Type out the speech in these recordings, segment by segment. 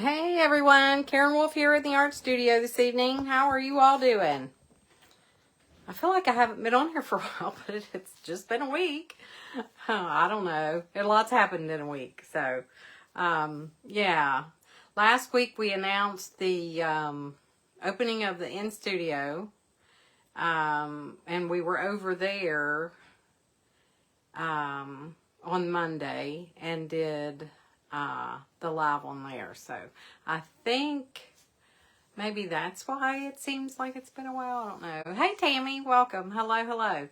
Hey everyone, Karen Wolf here in the art studio this evening. How are you all doing? I feel like I haven't been on here for a while, but it's just been a week. I don't know. A lot's happened in a week. So, yeah. Last week we announced the opening of the in-studio, and we were over there on Monday and did the live on there. So I think maybe that's why it seems like it's been a while. I don't know. Hey Tammy, welcome. Hello.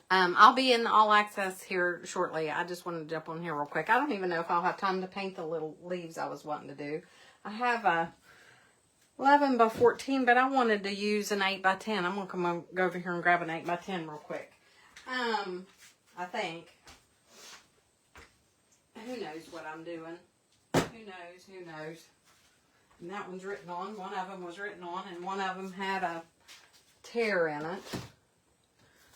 I'll be in the all access here shortly. I just wanted to jump on here real quick. I don't even know if I'll have time to paint the little leaves I was wanting to do. I have a 11 by 14, but I wanted to use an 8 by 10. I'm gonna go over here and grab an 8 by 10 real quick. I think. Who knows what I'm doing? Who knows? And that one's written on. One of them was written on, and one of them had a tear in it.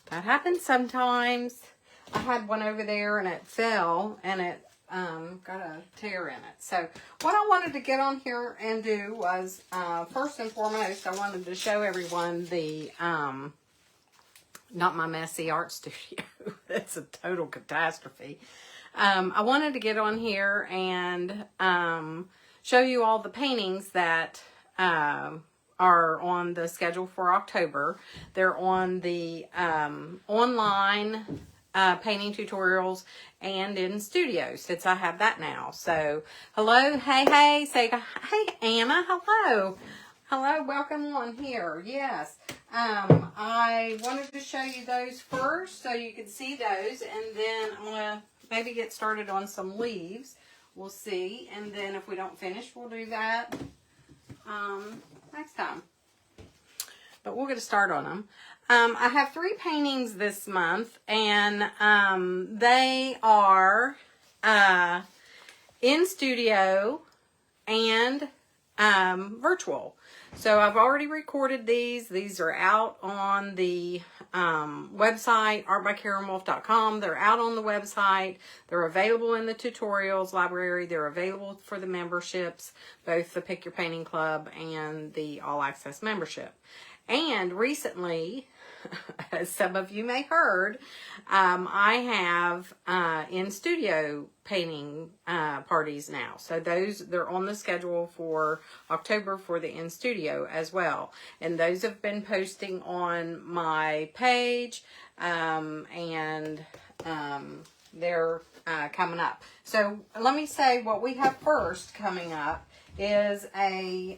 That happens sometimes. I had one over there, and it fell, and it got a tear in it. So what I wanted to get on here and do was, first and foremost, I wanted to show everyone the, not my messy art studio. It's a total catastrophe. I wanted to get on here and show you all the paintings that are on the schedule for October. They're on the online painting tutorials and in studio, since I have that now. So, hello, hey, say, hey, Anna, hello. Hello, welcome on here. Yes, I wanted to show you those first so you could see those, and then I'm going to maybe get started on some leaves. We'll see, and then if we don't finish, we'll do that next time. But we'll get a start on them. I have 3 paintings this month, and they are in studio and virtual. So I've already recorded these. These are out on the website, artbykarenwolf.com. They're out on the website. They're available in the tutorials library. They're available for the memberships, both the Pick Your Painting Club and the All Access membership. And recently, as some of you may heard, I have in-studio painting parties now. So they're on the schedule for October for the in-studio as well. And those have been posting on my page, and they're coming up. So let me say what we have first coming up is a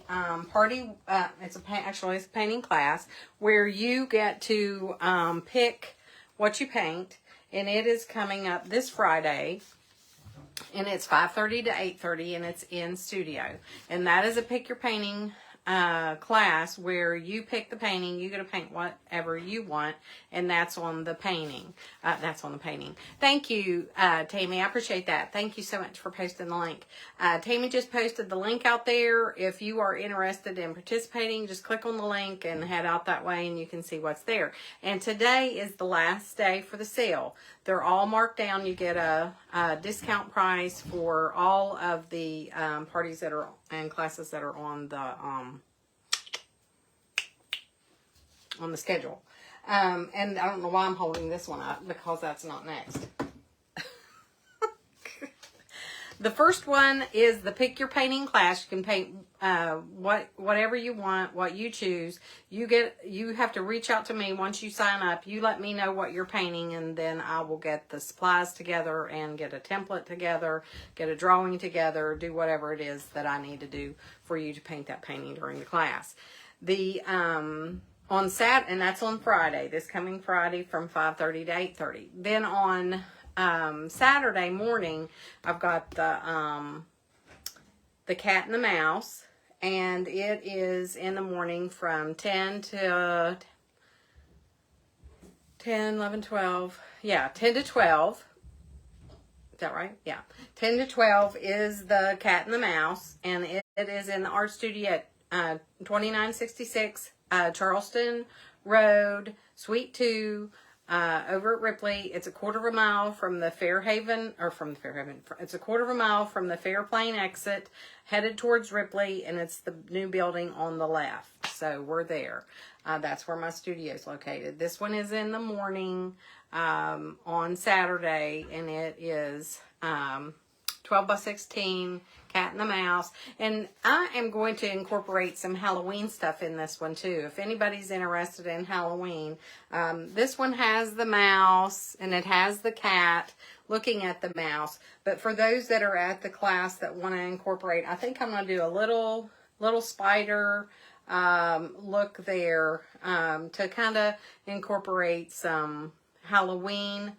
party. Actually it's a painting class where you get to pick what you paint, and it is coming up this Friday, and it's 5:30 to 8:30, and it's in studio. And that is a pick your painting class where you pick the painting. You get to paint whatever you want, and that's on the painting. Thank you, Tammy. I appreciate that. Thank you so much for posting the link. Tammy just posted the link out there. If you are interested in participating, just click on the link and head out that way, and you can see what's there. And today is the last day for the sale. They're all marked down. You get a discount price for all of the parties that are and classes that are on the schedule. And I don't know why I'm holding this one up, because that's not next. The first one is the Pick Your Painting class. You can paint whatever you want, what you choose. You have to reach out to me once you sign up. You let me know what you're painting, and then I will get the supplies together and get a template together, get a drawing together, do whatever it is that I need to do for you to paint that painting during the class. And that's on Friday, this coming Friday from 5:30 to 8:30. Then on Saturday morning, I've got the cat and the mouse, and it is in the morning from 10 to 10, 11, 12. Yeah, 10 to 12. Is that right? Yeah. 10 to 12 is the cat and the mouse, and it is in the art studio at 2966 Charleston Road, Suite 2, over at Ripley. It's a quarter of a mile from the Fairhaven, it's a quarter of a mile from the Fairplane exit, headed towards Ripley, and it's the new building on the left. So we're there. That's where my studio is located. This one is in the morning on Saturday, and it is 12 by 16, cat and the mouse. And I am going to incorporate some Halloween stuff in this one too. If anybody's interested in Halloween, this one has the mouse and it has the cat looking at the mouse. But for those that are at the class that want to incorporate, I think I'm going to do a little spider look there to kind of incorporate some Halloween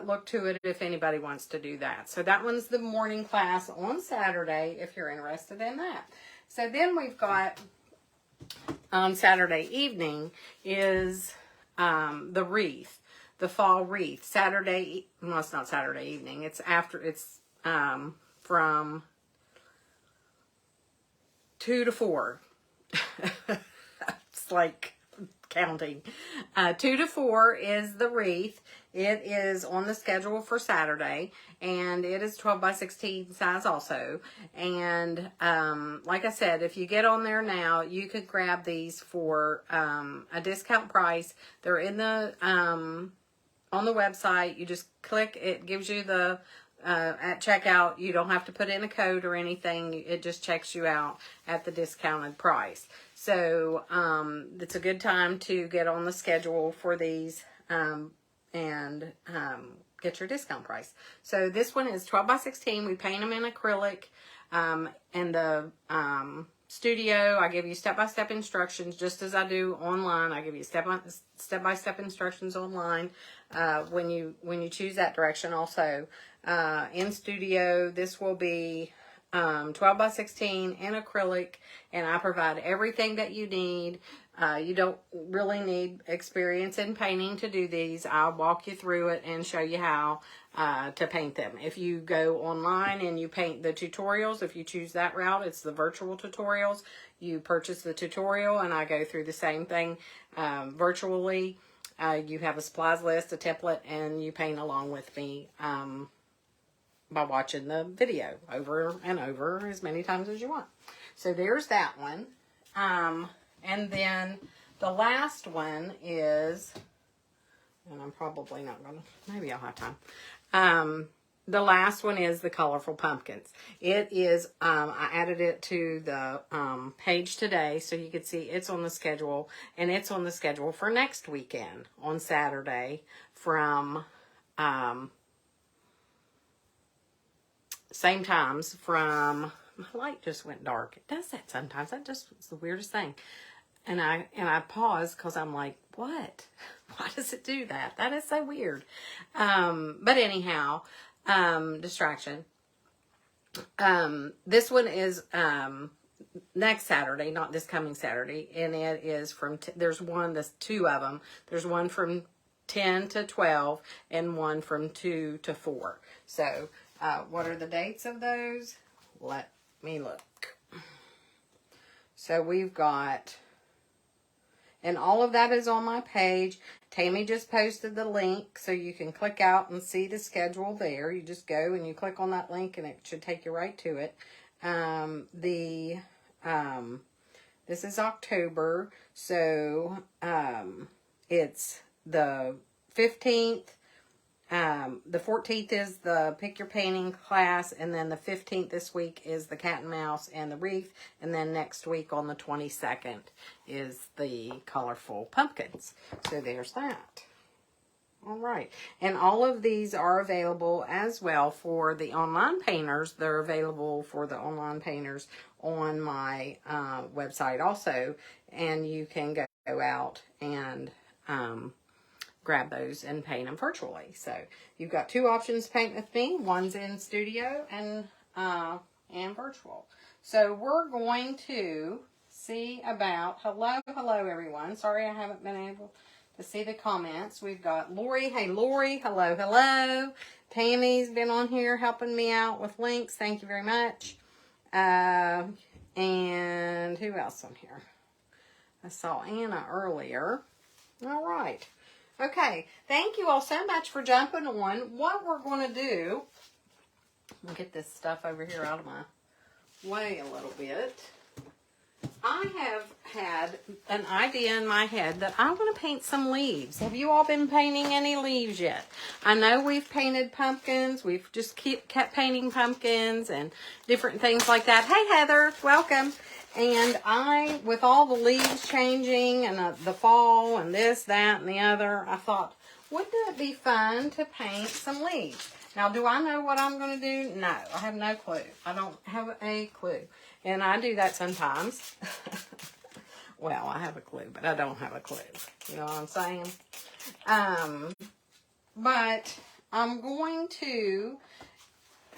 look to it if anybody wants to do that. So that one's the morning class on Saturday if you're interested in that. So then we've got on Saturday evening is the wreath, the fall wreath. Saturday, well, it's not Saturday evening. It's after, it's from 2 to 4. It's like counting. 2 to 4 is the wreath. It is on the schedule for Saturday, and it is 12 by 16 size also. And like I said, if you get on there now, you could grab these for a discount price. They're in the on the website. You just click. It gives you the at checkout. You don't have to put in a code or anything. It just checks you out at the discounted price. So it's a good time to get on the schedule for these and get your discount price. So this one is 12 by 16. We paint them in acrylic. In the studio, I give you step-by-step instructions, just as I do online. I give you step-by-step instructions online when you choose that direction. Also, in studio, this will be 12 by 16 in acrylic, and I provide everything that you need. You don't really need experience in painting to do these. I'll walk you through it and show you how to paint them. If you go online and you paint the tutorials, if you choose that route, it's the virtual tutorials. You purchase the tutorial, and I go through the same thing virtually. You have a supplies list, a template, and you paint along with me by watching the video over and over as many times as you want. So there's that one. And then the last one is, and I'm probably not going to, maybe I'll have time. The last one is the colorful pumpkins. It is, I added it to the page today so you could see it's on the schedule, and it's on the schedule for next weekend on Saturday from same times from, my light just went dark. It does that sometimes. That just is the weirdest thing. And I pause because I'm like, what? Why does it do that? That is so weird. But anyhow, distraction. This one is next Saturday, not this coming Saturday. And it is from, there's two of them. There's one from 10 to 12 and one from 2 to 4. So what are the dates of those? Let me look. So we've got, and all of that is on my page. Tammy just posted the link so you can click out and see the schedule there. You just go and you click on that link and it should take you right to it. This is October, so it's the 15th. The 14th is the pick your painting class, and then the 15th this week is the cat and mouse and the wreath, and then next week on the 22nd is the colorful pumpkins. So there's that. All right, and all of these are available as well for the online painters. They're available for the online painters on my website also, and you can go out and grab those and paint them virtually. So you've got two options to paint with me. One's in studio and virtual. So we're going to see about, hello everyone. Sorry I haven't been able to see the comments. We've got Lori. Hey Lori, hello. Tammy's been on here helping me out with links. Thank you very much. And who else on here? I saw Anna earlier. All right. Okay, thank you all so much for jumping on. What we're going to do, I'll get this stuff over here out of my way a little bit. I have had an idea in my head that I want to paint some leaves. Have you all been painting any leaves yet? I know we've painted pumpkins. We've just kept painting pumpkins and different things like that. Hey, Heather, welcome. And with all the leaves changing and the fall and this, that, and the other, I thought, wouldn't it be fun to paint some leaves? Now, do I know what I'm going to do? No, I have no clue. I don't have a clue. And I do that sometimes. Well, I have a clue, but I don't have a clue. You know what I'm saying? But I'm going to,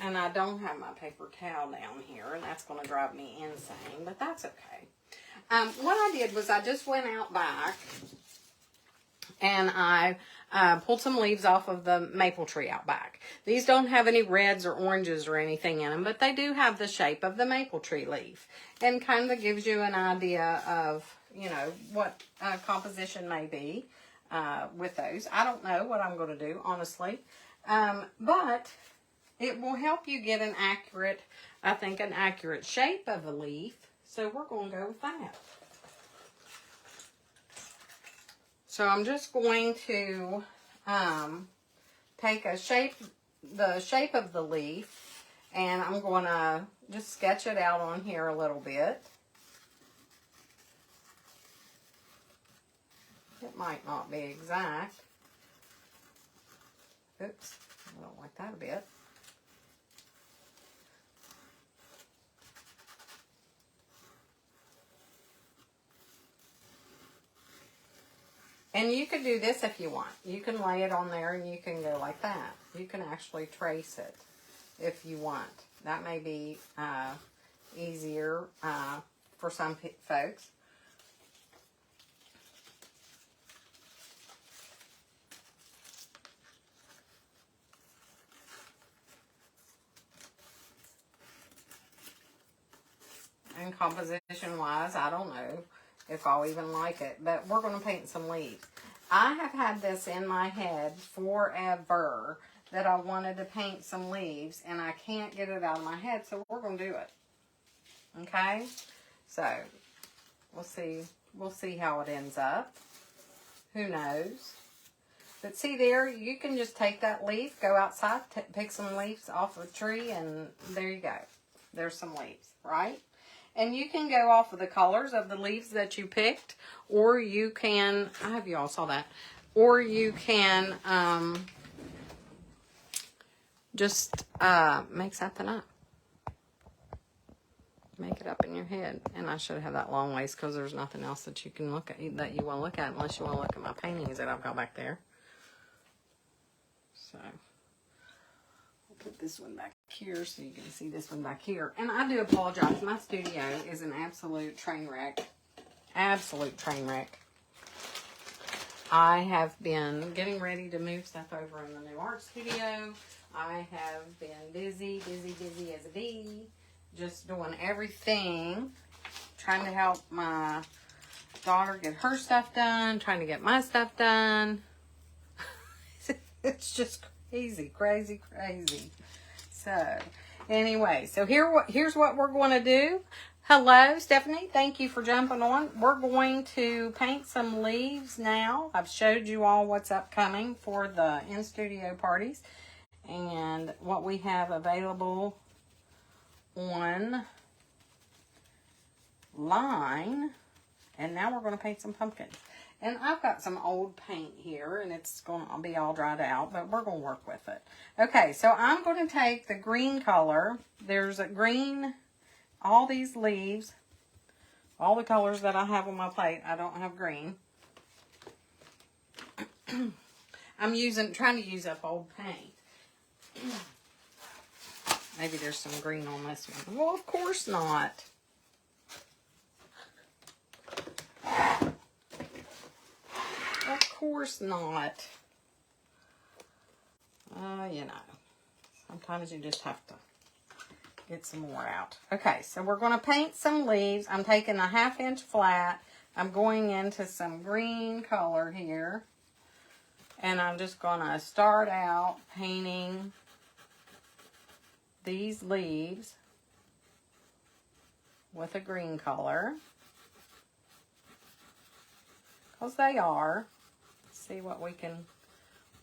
and I don't have my paper towel down here, and that's going to drive me insane, but that's okay. What I did was I just went out back, and I pulled some leaves off of the maple tree out back. These don't have any reds or oranges or anything in them, but they do have the shape of the maple tree leaf, and kind of gives you an idea of, you know, what composition may be with those. I don't know what I'm going to do, honestly, but it will help you get an accurate shape of a leaf, so we're going to go with that. So I'm just going to take the shape of the leaf, and I'm going to just sketch it out on here a little bit. It might not be exact. Oops, I don't like that a bit. And you could do this if you want. You can lay it on there and you can go like that. You can actually trace it if you want. That may be easier for some folks. And composition-wise, I don't know if I'll even like it, but we're going to paint some leaves. I have had this in my head forever that I wanted to paint some leaves, and I can't get it out of my head, so we're going to do it. Okay? So, we'll see how it ends up. Who knows? But see there, you can just take that leaf, go outside, pick some leaves off the tree, and there you go. There's some leaves, right? And you can go off of the colors of the leaves that you picked, or you can, I hope you all saw that, or you can just make something up. Make it up in your head. And I should have that long ways because there's nothing else that you can look at, that you want to look at, unless you want to look at my paintings that I've got back there. So put this one back here so you can see this one back here. And I do apologize. My studio is an absolute train wreck. Absolute train wreck. I have been getting ready to move stuff over in the new art studio. I have been busy as a bee. Just doing everything. Trying to help my daughter get her stuff done. Trying to get my stuff done. It's just crazy. So, anyway, so here's what we're going to do. Hello, Stephanie. Thank you for jumping on. We're going to paint some leaves now. I've showed you all what's upcoming for the in-studio parties and what we have available online. And now we're going to paint some pumpkins. And I've got some old paint here, and it's going to be all dried out, but we're going to work with it. Okay, so I'm going to take the green color. There's a green, all these leaves, all the colors that I have on my plate. I don't have green. I'm trying to use up old paint. Maybe there's some green on this one. Well, of course not. Of course not. You know, sometimes you just have to get some more out. Okay, so we're going to paint some leaves. I'm taking a 1/2 inch flat. I'm going into some green color here. And I'm just going to start out painting these leaves with a green color. Because they are. Let's see what we can,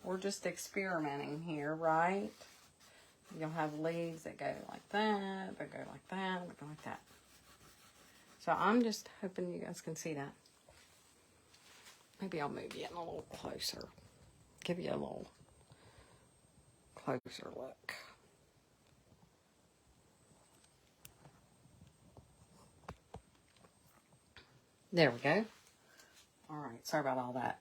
we're just experimenting here, right? You'll have leaves that go like that, that go like that, that go like that. So I'm just hoping you guys can see that. Maybe I'll move you in a little closer. Give you a little closer look. There we go. All right, sorry about all that.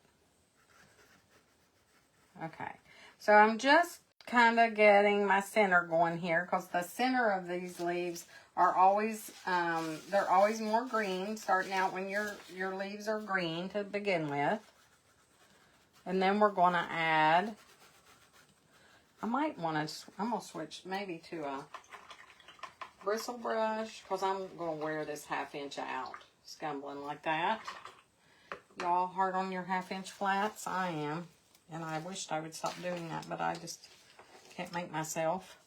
Okay, so I'm just kind of getting my center going here because the center of these leaves are always, they're always more green, starting out when your leaves are green to begin with. And then we're going to add, I'm going to switch maybe to a bristle brush because I'm going to wear this 1/2 inch out, scumbling like that. Y'all hard on your 1/2 inch flats? I am. And I wished I would stop doing that, but I just can't make myself.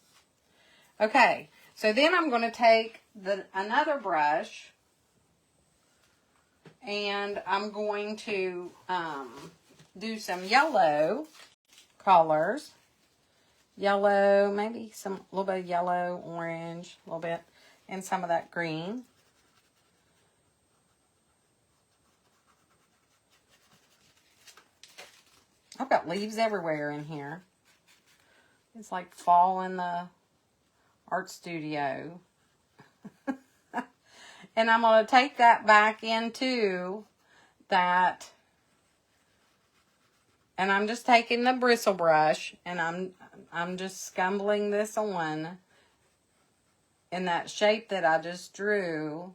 Okay, so then I'm going to take another brush and I'm going to do some yellow colors. Yellow, maybe a little bit of yellow, orange, a little bit, and some of that green. I've got leaves everywhere in here. It's like fall in the art studio. And I'm going to take that back into that. And I'm just taking the bristle brush and I'm just scumbling this on in that shape that I just drew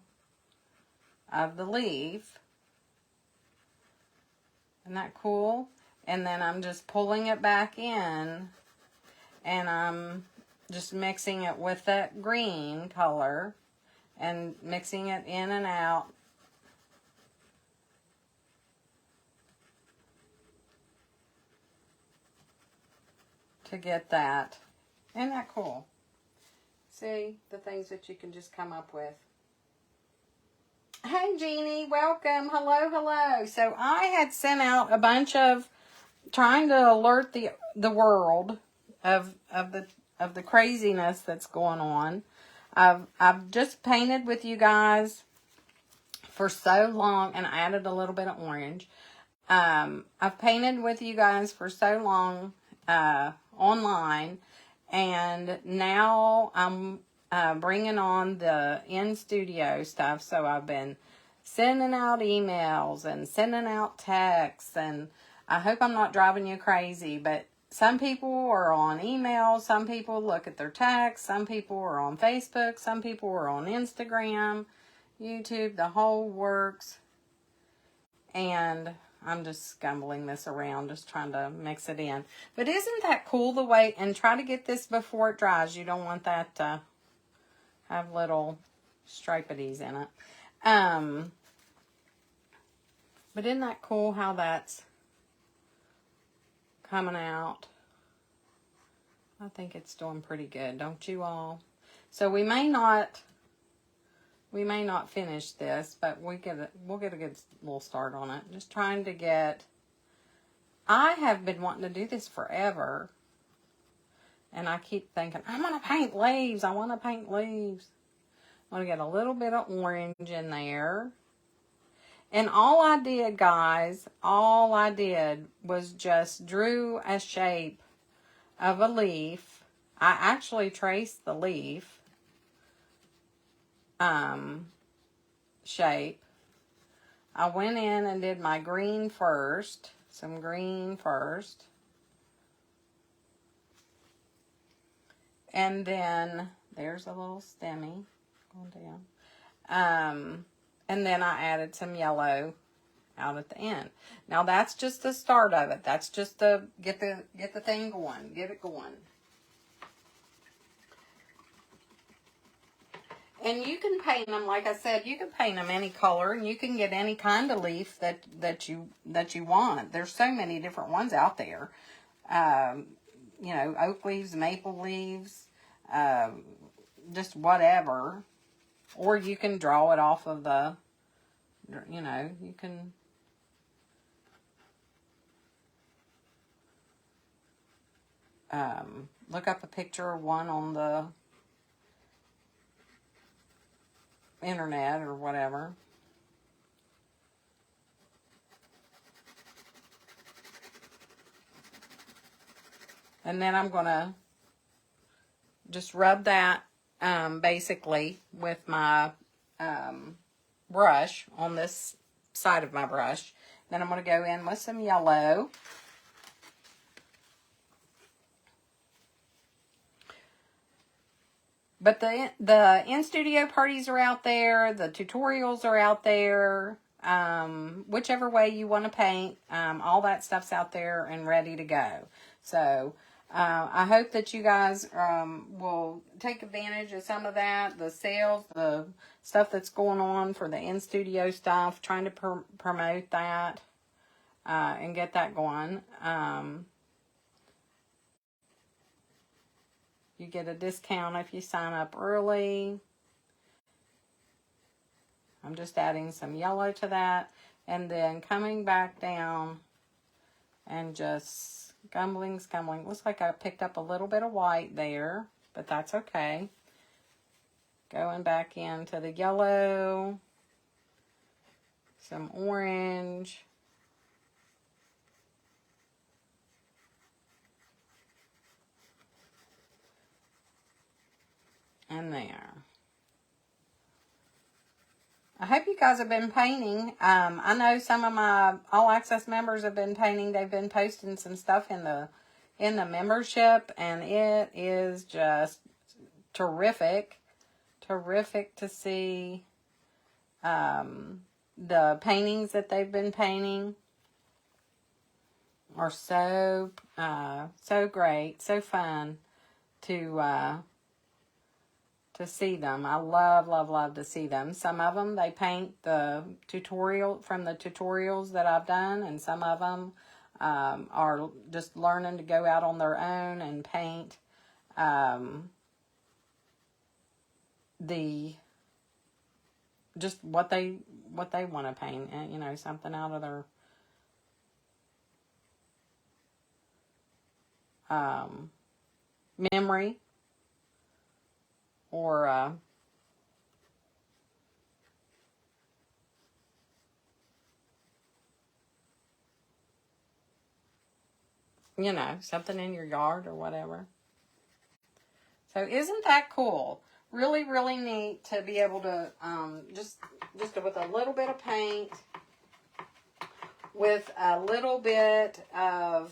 of the leaf. Isn't that cool? And then I'm just pulling it back in and I'm just mixing it with that green color and mixing it in and out. To get that. Isn't that cool? See the things that you can just come up with. Hey Jeannie, welcome. Hello, hello. So I had sent out a bunch of trying to alert the world of the craziness that's going on. I've just painted with you guys for so long and added a little bit of orange. I've painted with you guys for so long online, and now I'm bringing on the in-studio stuff. So I've been sending out emails and sending out texts, and I hope I'm not driving you crazy, but some people are on email, some people look at their texts, some people are on Facebook, some people are on Instagram, YouTube, the whole works, and I'm just scumbling this around, just trying to mix it in. But isn't that cool the way, and try to get this before it dries. You don't want that to have little stripities in it. But isn't that cool how that's coming out? I think it's doing pretty good, don't you all? So we may not finish this, but we'll get a good little start on it. Just trying to get, I have been wanting to do this forever. And I keep thinking, I want to paint leaves. I want to paint leaves. I want to get a little bit of orange in there. And all I did, guys, all I did was just drew a shape of a leaf. I actually traced the leaf shape. I went in and did my green first, some green first, and then there's a little stemmy going down, and then I added some yellow out at the end. Now that's just the start of it. That's just to get the thing going, get it going. And you can paint them, like I said, you can paint them any color, and you can get any kind of leaf that you want. There's so many different ones out there. You know, oak leaves, maple leaves, just whatever. Or you can draw it off of the, you know, you can look up a picture of one on the internet or whatever. And then I'm going to just rub that basically with my brush on this side of my brush. Then I'm going to go in with some yellow. But the in-studio parties are out there. The tutorials are out there. Whichever way you want to paint, all that stuff's out there and ready to go. So I hope that you guys will take advantage of some of that, the sales, the stuff that's going on for the in-studio stuff, trying to promote that and get that going. You get a discount if you sign up early. I'm just adding some yellow to that, and then coming back down and just scumbling. Looks like I picked up a little bit of white there, but that's okay. Going back into the yellow, some orange, and there. I hope you guys have been painting. I know some of my All Access members have been painting. They've been posting some stuff in the membership, and it is just terrific. Terrific to see the paintings that they've been painting are so great, so fun to see them. I love to see them. Some of them, they paint the tutorial from the tutorials that I've done, and some of them are just learning to go out on their own and paint just what they want to paint, and you know, something out of their memory, or you know, something in your yard or whatever. So isn't that cool? Really, really neat to be able to just with a little bit of paint, with a little bit of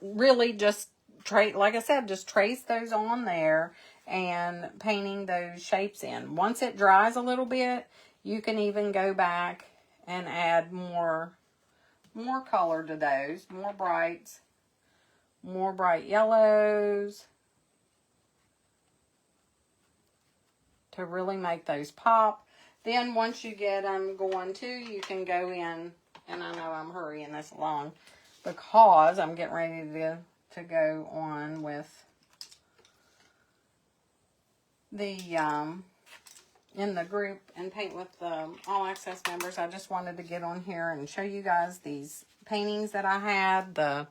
really just like I said, just trace those on there and painting those shapes in. Once it dries a little bit, you can even go back and add more color to those, more bright yellows to really make those pop. Then once you get them going too, you can go in, and I know I'm hurrying this along because I'm getting ready to go on with the in the group and paint with the All Access members. I just wanted to get on here and show you guys these paintings that I had. The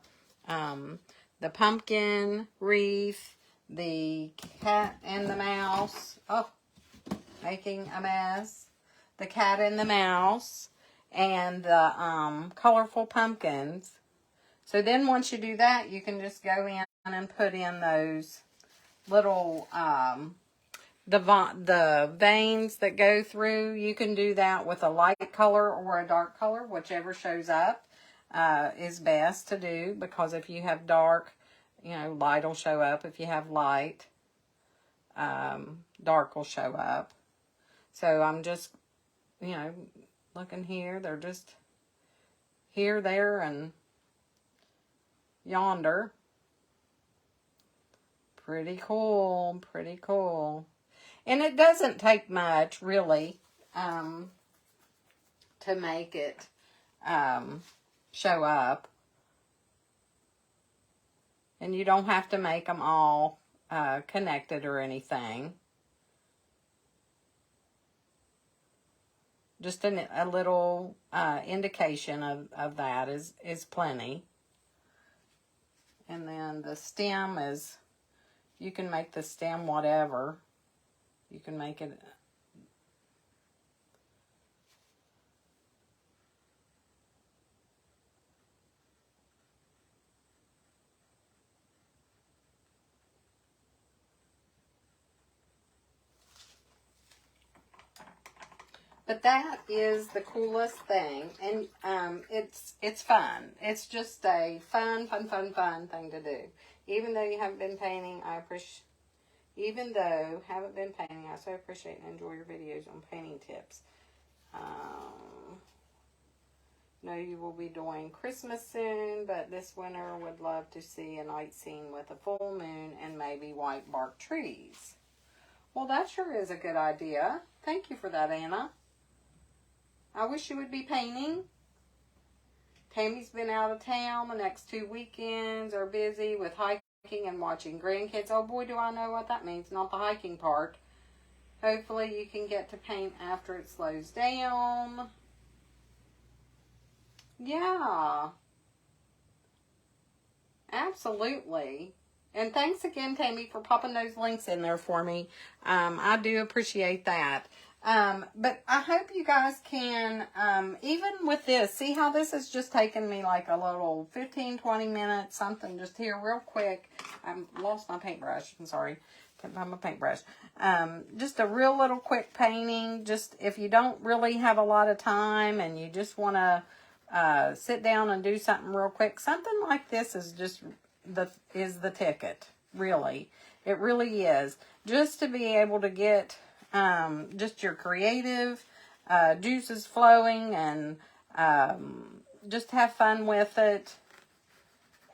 pumpkin wreath, the cat and the mouse. Oh, making a mess. The cat and the mouse, and the colorful pumpkins. So then once you do that, you can just go in and put in those little the veins that go through. You can do that with a light color or a dark color, whichever shows up is best to do, because if you have dark, you know, light will show up. If you have light, dark will show up. So I'm just, you know, looking here. They're just here, there, and yonder. Pretty cool. Pretty cool. And it doesn't take much, really, to make it show up. And you don't have to make them all connected or anything. Just a little indication of that is plenty. And then the stem is, you can make the stem whatever. You can make it. But that is the coolest thing, and it's fun. It's just a fun thing to do. Even though you haven't been painting, I so appreciate and enjoy your videos on painting tips. Know you will be doing Christmas soon, but this winter would love to see a night scene with a full moon and maybe white bark trees. Well, that sure is a good idea. Thank you for that, Anna. I wish you would be painting. Tammy's been out of town. The next 2 weekends are busy with hiking and watching grandkids. Oh boy, do I know what that means. Not the hiking part. Hopefully you can get to paint after it slows down. Yeah. Absolutely. And thanks again, Tammy, for popping those links in there for me. I do appreciate that. But I hope you guys can, even with this, see how this has just taken me like a little 15, 20 minutes, something just here real quick. I lost my paintbrush. I'm sorry. Couldn't find my paintbrush. Just a real little quick painting. Just if you don't really have a lot of time and you just want to sit down and do something real quick, something like this is just the ticket, really. It really is. Just to be able to get just your creative juices flowing and just have fun with it.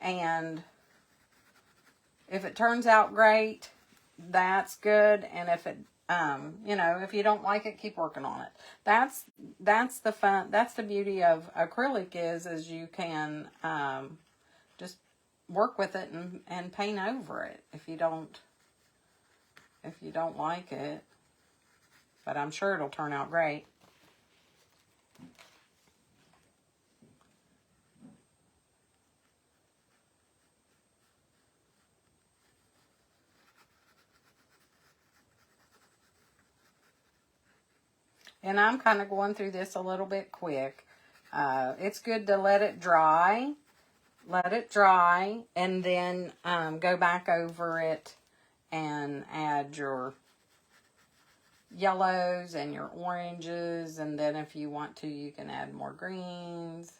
And if it turns out great, that's good. And if it, you know, if you don't like it, keep working on it. That's the fun. That's the beauty of acrylic is you can just work with it and paint over it if you don't like it. But I'm sure it'll turn out great. And I'm kind of going through this a little bit quick. It's good to let it dry. Let it dry and then go back over it and add your yellows and your oranges, and then if you want to, you can add more greens.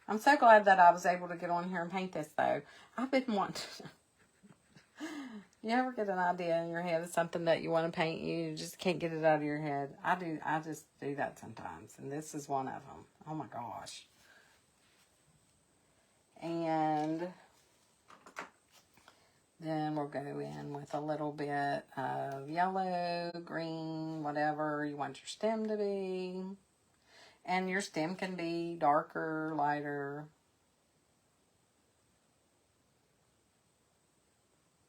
I'm so glad that I was able to get on here and paint this, though. I've been wanting to... You ever get an idea in your head of something that you want to paint, you just can't get it out of your head? I just do that sometimes, and this is one of them. Oh my gosh. And then we'll go in with a little bit of yellow, green, whatever you want your stem to be. And your stem can be darker, lighter,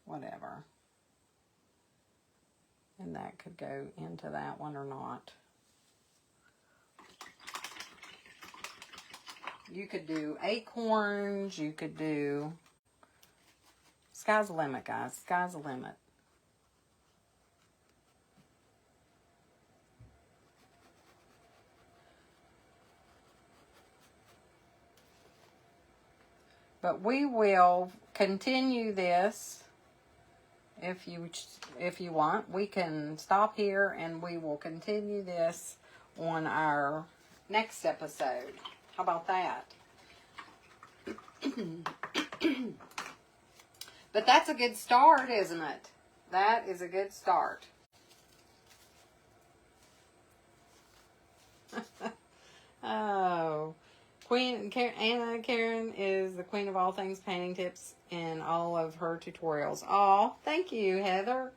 whatever. And that could go into that one or not. You could do acorns, you could do... Sky's the limit, guys. Sky's the limit. But we will continue this if you want. We can stop here and we will continue this on our next episode. How about that? But that's a good start, isn't it? That is a good start. Oh, Anna Karen is the queen of all things painting tips in all of her tutorials. Oh, thank you, Heather.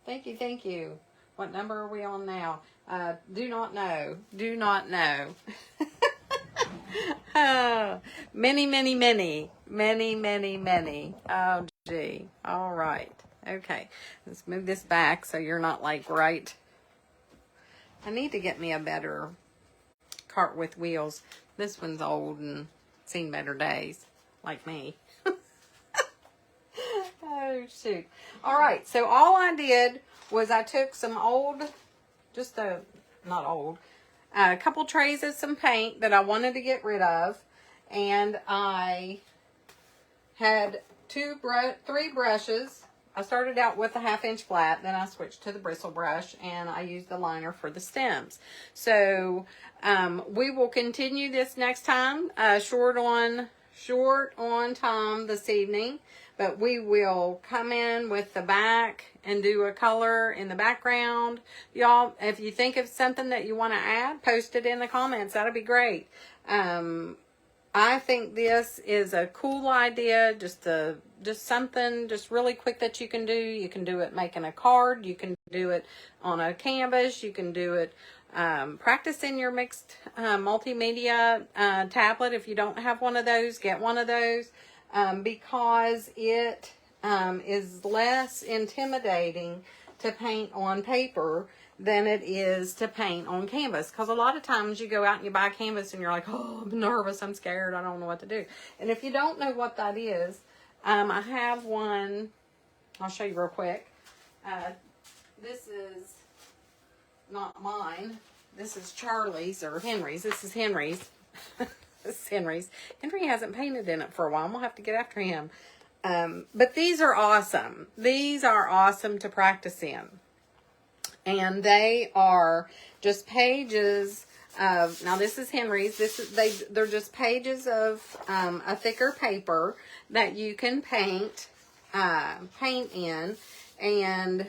Thank you, thank you. What number are we on now? Do not know. Do not know. Oh, many, many, many. Many, many, many. Oh, gee. All right. Okay. Let's move this back so you're not like right. I need to get me a better cart with wheels. This one's old and seen better days, like me. Oh, shoot. All right. So all I did was I took some old, a couple trays of some paint that I wanted to get rid of. And I had three brushes. I started out with a 1/2 inch flat, then I switched to the bristle brush, and I used the liner for the stems. So we will continue this next time, short on time this evening, but we will come in with the back and do a color in the background. Y'all, if you think of something that you want to add, post it in the comments. That'd be great. I think this is a cool idea, just something just really quick that you can do. You can do it making a card. You can do it on a canvas. You can do it practicing your mixed multimedia tablet. If you don't have one of those, get one of those because it is less intimidating to paint on paper than it is to paint on canvas. Because a lot of times you go out and you buy a canvas and you're like, oh, I'm nervous, I'm scared, I don't know what to do. And if you don't know what that is, I have one, I'll show you real quick. This is not mine. This is Charlie's or Henry's. This is Henry's. This is Henry's. Henry hasn't painted in it for a while. We'll have to get after him. But these are awesome. These are awesome to practice in. And they are just pages of, now this is Henry's. They're just pages of a thicker paper that you can paint in. And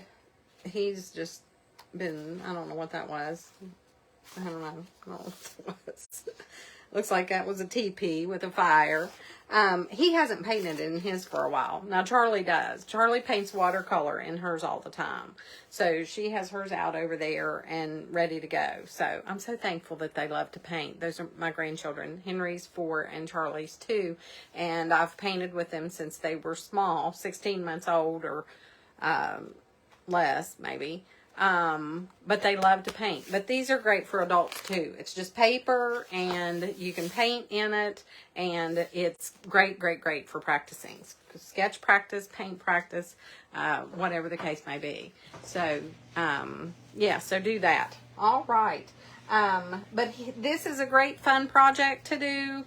he's just been, I don't know what that was. I don't know what it was. Looks like that was a teepee with a fire. He hasn't painted in his for a while. Now, Charlie does. Charlie paints watercolor in hers all the time. So, she has hers out over there and ready to go. So, I'm so thankful that they love to paint. Those are my grandchildren. Henry's 4 and Charlie's 2. And I've painted with them since they were small, 16 months old or less, maybe. But they love to paint. But these are great for adults too. It's just paper and you can paint in it, and it's great, great, great for practicing. Sketch practice, paint practice, whatever the case may be. So, yeah, so do that. All right. But this is a great fun project to do.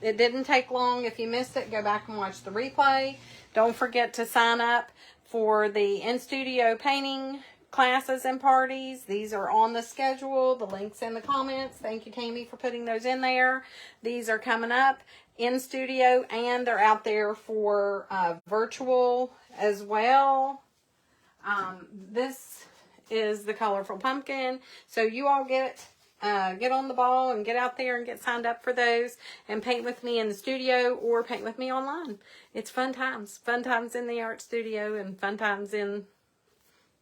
It didn't take long. If you missed it, go back and watch the replay. Don't forget to sign up for the in-studio painting classes and parties. These are on the schedule. The link's in the comments. Thank you, Tammy, for putting those in there. These are coming up in studio, and they're out there for virtual as well. This is the colorful pumpkin. So you all get on the ball and get out there and get signed up for those and paint with me in the studio or paint with me online. It's fun times in the art studio and fun times in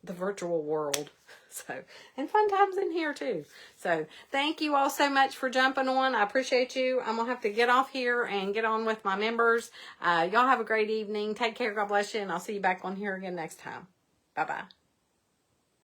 the virtual world. So, and fun times in here too. So, thank you all so much for jumping on. I appreciate you. I'm going to have to get off here and get on with my members. Y'all have a great evening. Take care. God bless you. And I'll see you back on here again next time. Bye-bye.